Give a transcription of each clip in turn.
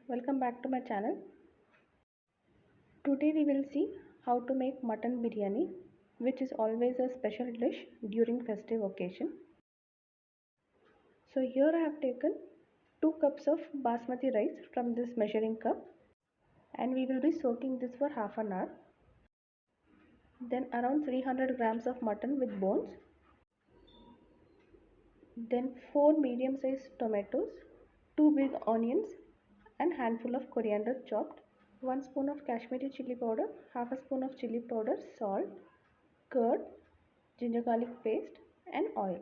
welcome back to my channel. Today we will see how to make mutton biryani, which is always a special dish during festive occasion. So here I have taken 2 cups of basmati rice from this measuring cup, and we will be soaking this for half an hour. Then around 300 grams of mutton with bones. Then 4 medium sized tomatoes, 2 big onions and handful of coriander chopped. 1 spoon of Kashmiri chili powder, half a spoon of chili powder, salt, curd, ginger garlic paste and oil.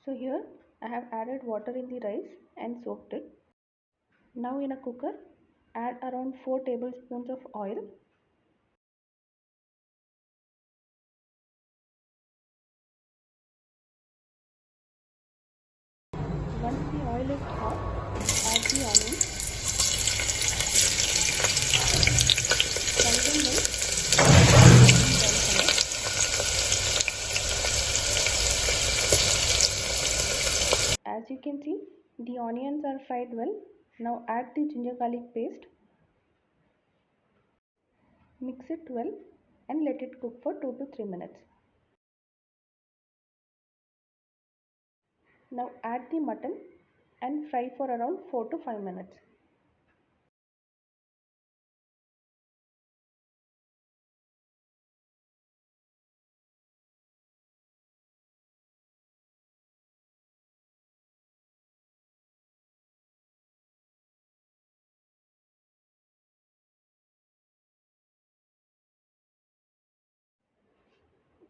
So here I have added water in the rice and soaked it. Now in a cooker add around 4 tablespoons of oil. Once the oil is hot, add the onions, fry them well golden brown color. As you can see, the onions are fried well. Now add the ginger garlic paste. Mix it well and let it cook for 2 to 3 minutes. Now add the mutton and fry for around 4 to 5 minutes.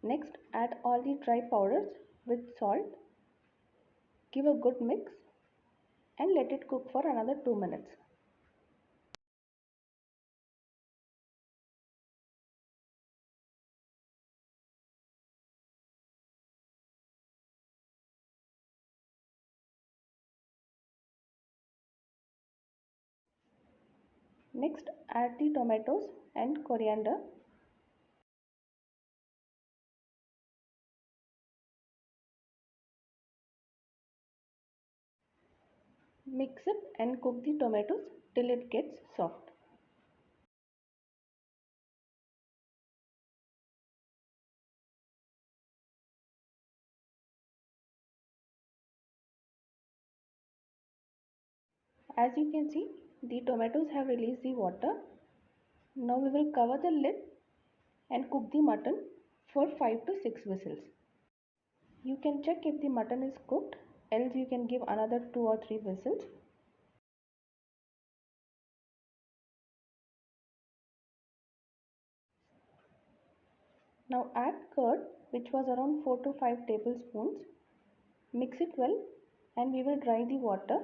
Next add all the dry powders with salt. Give a good mix and let it cook for another 2 minutes. Next add the tomatoes and coriander. Mix it and cook the tomatoes till it gets soft. As you can see, the tomatoes have released the water. Now we will cover the lid and cook the mutton for 5 to 6 whistles. You can check if the mutton is cooked, else you can give another 2 or 3 whistles. Now add curd, which was around 4 to 5 tablespoons. Mix it well and we will dry the water.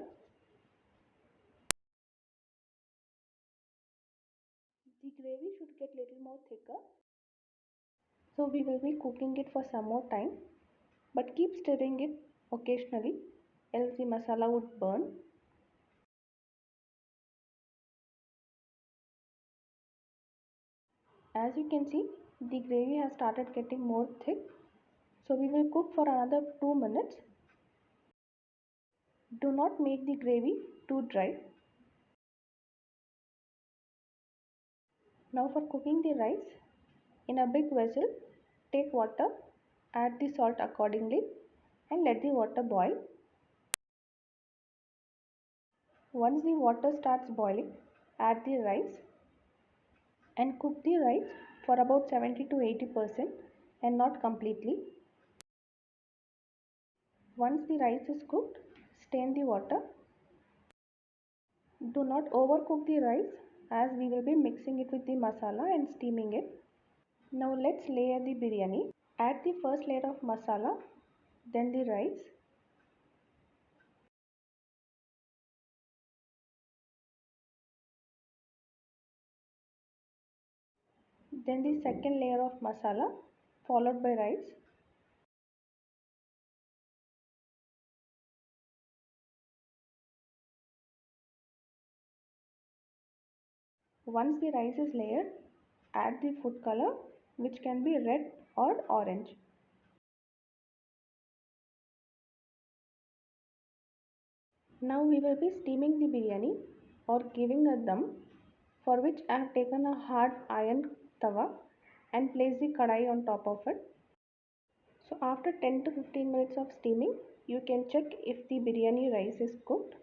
The gravy should get little more thicker. So we will be cooking it for some more time, but keep stirring it occasionally, else the masala would burn. As you can see, the gravy has started getting more thick. So we will cook for another 2 minutes. Do not make the gravy too dry. Now for cooking the rice, in a big vessel, take water, add the salt accordingly and let the water boil. Once the water starts boiling, add the rice and cook the rice for about 70 to 80% and not completely. Once the rice is cooked, strain the water. Do not overcook the rice as we will be mixing it with the masala and steaming it. Now let's layer the biryani. Add the first layer of masala, then the rice. Then the second layer of masala followed by rice. Once the rice is layered, add the food color, which can be red or orange. Now we will be steaming the biryani or giving a dum, for which I have taken a hard iron tawa and placed the kadai on top of it. So after 10 to 15 minutes of steaming, you can check if the biryani rice is cooked.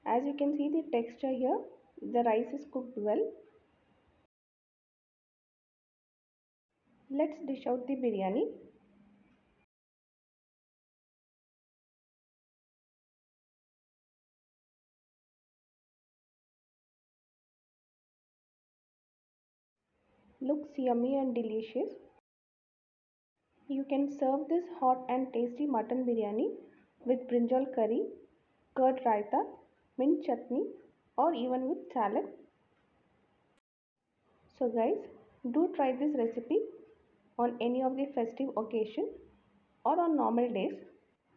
As you can see the texture here, the rice is cooked well. Let's dish out the biryani. Looks yummy and delicious. You can serve this hot and tasty mutton biryani with brinjal curry, curd raita, mint chutney, or even with salad. So guys, do try this recipe on any of the festive occasion or on normal days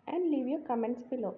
and leave your comments below.